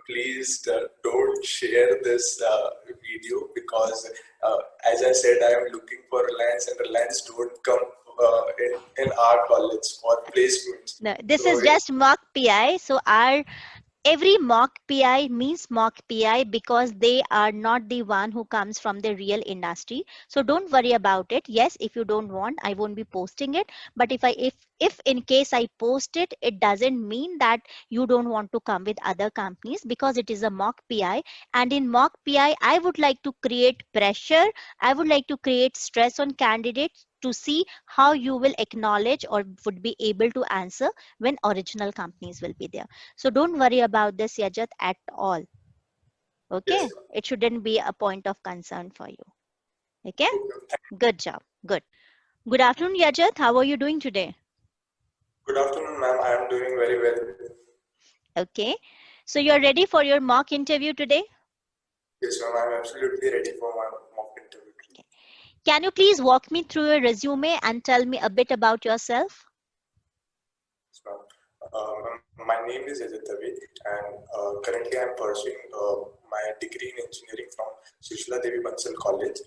Please don't share this video because, as I said, I am looking for Reliance, and Reliance don't come in our college for placements. No, this So is just mock PI. So every mock PI means mock PI because they are not the one who comes from the real industry. So don't worry about it. Yes, if you don't want, I won't be posting it. But if in case I post it, it doesn't mean that you don't want to come with other companies because it is a mock PI. And in mock PI, I would like to create pressure. I would like to create stress on candidates to see how you will acknowledge or would be able to answer when original companies will be there. So don't worry about this, Yajat, at all. Okay? yes, ma'am. It shouldn't be a point of concern for you. Okay? Okay. Good job. Good. Good afternoon, Yajat. How are you doing today? Good afternoon, ma'am. I am doing very well. Okay. So you're ready for your mock interview today? Yes, ma'am. I am absolutely ready for my mock interview. Okay. Can you please walk me through your resume and tell me a bit about yourself? Yes, ma'am. My name is Ajit Dave, and currently I am pursuing my degree in engineering from Sushila Devi Bansal College.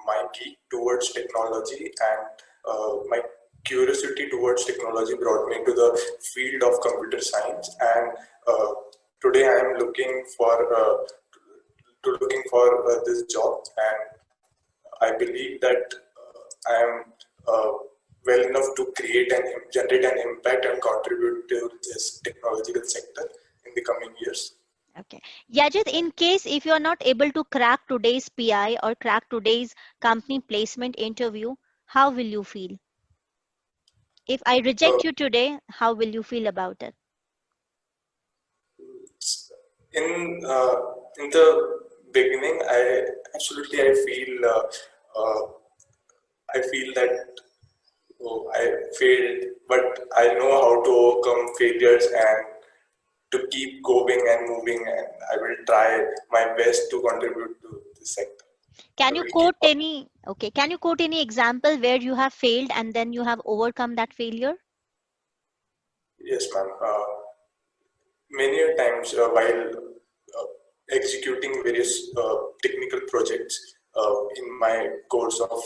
My geek towards technology and my curiosity towards technology brought me to the field of computer science, and today I am looking for this job, and I believe that I am well enough to generate an impact and contribute to this technological sector in the coming years. Okay. Yajit, in case if you're not able to crack today's PI or crack today's company placement interview, how will you feel? If I Uh, reject you today, how will you feel about it? in in the beginning, uh, I feel that I failed, but I know how to overcome failures and to keep going and moving, and I will try my best to contribute to the sector. I Can you will keep quote up. any, okay, can you quote any example where you have failed and then you have overcome that failure? Yes, ma'am. Many a times while executing various technical projects in my course of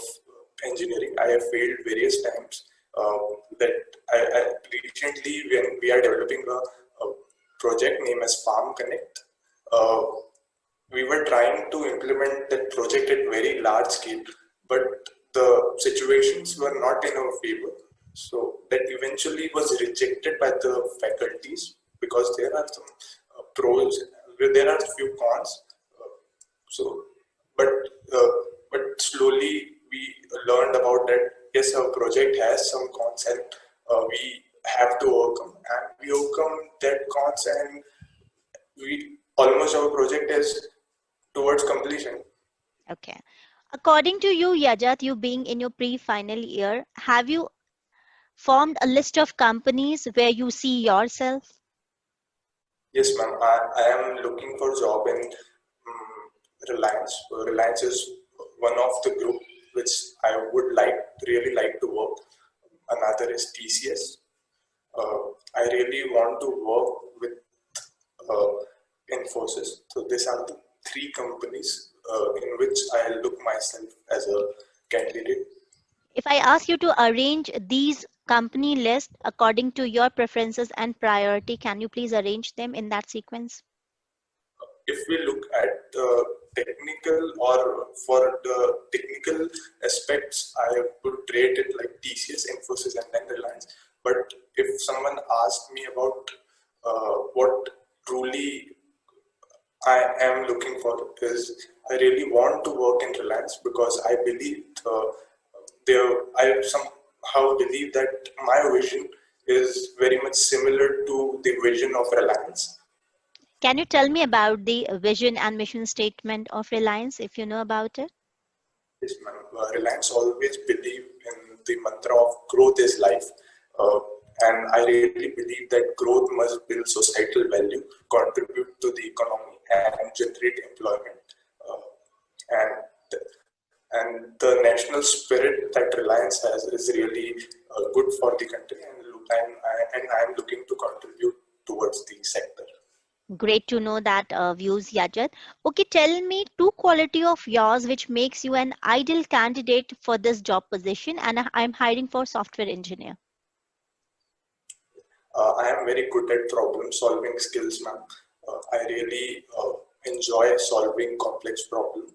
engineering, I have failed various times. That I recently, when we are developing a project named as Farm Connect, uh, we were trying to implement that project at very large scale, but the situations were not in our favor. So that eventually was rejected by the faculties because there are some pros, there are few cons. So, but uh, but slowly we learned about that. Yes, our project has some cons, and we have to overcome, and we overcome that cons, and we almost our project is towards completion. Okay. According to you, Yajat, you being in your pre-final year, have you formed a list of companies where you see yourself? Yes, ma'am. I am looking for job in Reliance. Reliance is one of the group which I would really like to work. Another is TCS. I really want to work with Infosys. So these are the three companies in which I look myself as a candidate. If I ask you to arrange these company list according to your preferences and priority, can you please arrange them in that sequence? If we look at the technical or for the technical aspects, I would rate it like TCS, Infosys, and then Reliance. But if someone asked me about what truly I am looking for is I really want to work in Reliance because I believe I somehow believe that my vision is very much similar to the vision of Reliance. Can you tell me about the vision and mission statement of Reliance if you know about it? Yes, ma'am. Reliance always believe in the mantra of growth is life. Uh, and I really believe that growth must build societal value, contribute to the economy, and generate employment. Uh, and and the national spirit that Reliance has is really good for the country, and I am looking to contribute towards the sector. Great to know that views, Yajat. Okay, tell me two quality of yours which makes you an ideal candidate for this job position, and I'm hiring for software engineer. I am very good at problem solving skills, ma'am. I really enjoy solving complex problems.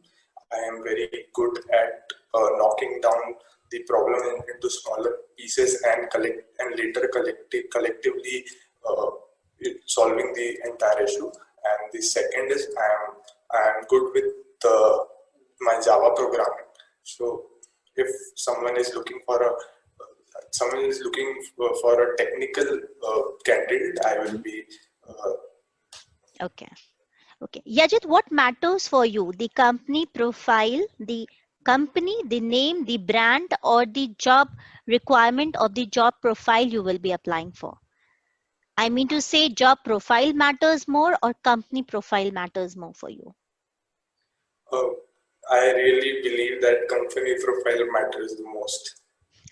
I am very good at knocking down the problem into smaller pieces and later collectively uh, solving the entire issue. And the second is I am good with my Java programming. So if someone is looking for a technical candidate, I will be. Okay. Okay. Yajit, what matters for you? The company profile, the company, the name, the brand, or the job requirement of the job profile you will be applying for? I mean to say, job profile matters more or company profile matters more for you? Uh, I really believe that company profile matters the most.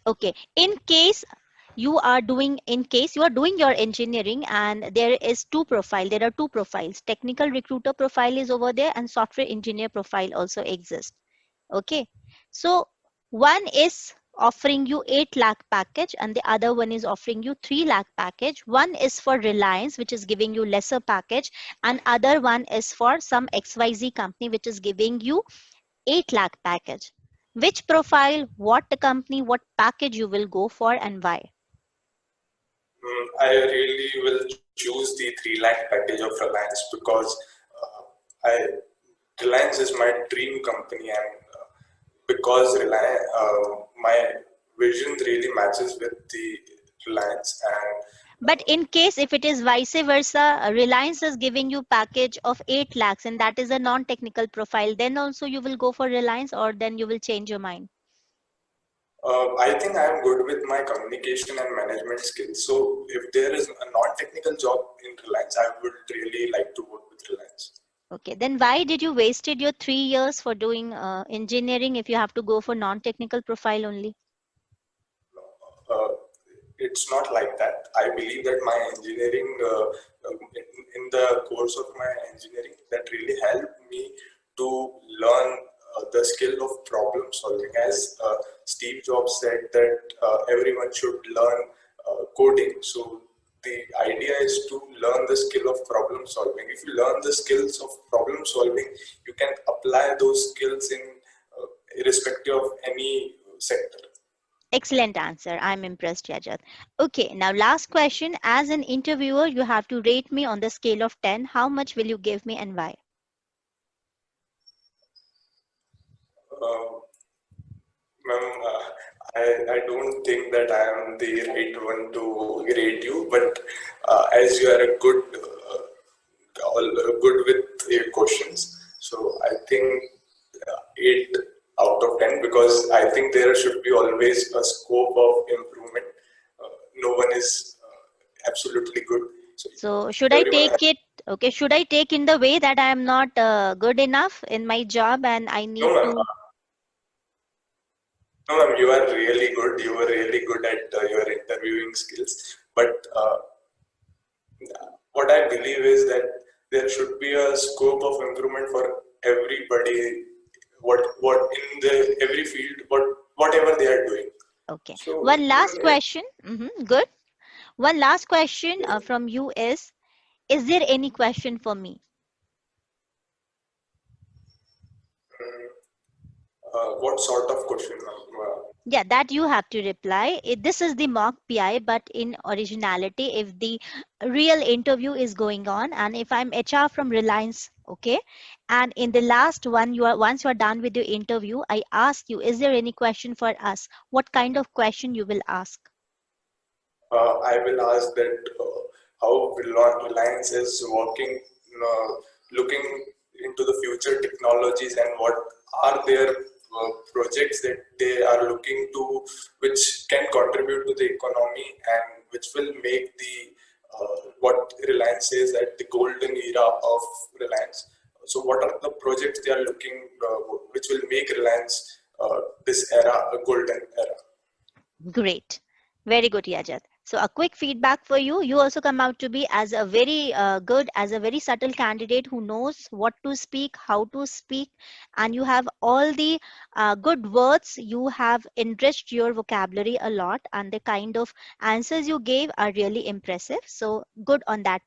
Okay. In case you are doing your engineering and there are two profiles. Technical recruiter profile is over there and software engineer profile also exists. Okay. So one is offering you 8 lakh package and the other one is offering you 3 lakh package. One is for Reliance, which is giving you lesser package, and other one is for some XYZ company which is giving you 8 lakh package. Which profile, what the company, what package you will go for and why? I really will choose the 3 lakh package of Reliance because Reliance is my dream company, and because my vision really matches with the Reliance. And But in case if it is vice versa, Reliance is giving you package of 8 lakhs and that is a non-technical profile, then also you will go for Reliance or then you will change your mind? I think I am good with my communication and management skills. So if there is a non-technical job in Reliance, I would really like to work with Reliance. Okay, then why did you wasted your 3 years for doing engineering if you have to go for non-technical profile only? Uh, it's not like that. I believe that my engineering, in the course of my engineering, that really helped me to learn the skill of problem solving. As Steve Jobs said that everyone should learn coding. So the idea is to learn the skill of problem solving. If you learn the skills of problem solving, you can apply those skills in irrespective of any sector. Excellent answer. I'm impressed, Yajat. Okay, now last question. As an interviewer, you have to rate me on the scale of 10. How much will you give me and why? Ma'am, I don't think that I am the right one to rate you, but as you are a good with your questions, so I think 8 out of 10, because I think there should be always a scope of improvement. No one is absolutely good. So should I take it? Okay, should I take in the way that I am not good enough in my job and I need No, ma'am. to? No, ma'am, you are really good. You were really good at your interviewing skills. But what I believe is that there should be a scope of improvement for everybody. What in the every field, whatever they are doing. Okay. So One last question. Good. One last question from you is there any question for me? what sort of question, ma'am? Yeah, that you have to reply. This is the mock PI, but in originality, if the real interview is going on, and if I'm HR from Reliance, okay, and in the last one, once you are done with your interview, I ask you, is there any question for us? What kind of question you will ask? I will ask that how Reliance is working, looking into the future technologies, and what are their projects that they are looking to, which can contribute to the economy and which will make the what Reliance says that the golden era of Reliance. So, what are the projects they are looking, which will make Reliance this era a golden era? Great. Very good, Yajat. So a quick feedback for you. You also come out to be as a very good, as a very subtle candidate who knows what to speak, how to speak, and you have all the good words. You have enriched your vocabulary a lot, and the kind of answers you gave are really impressive. So good on that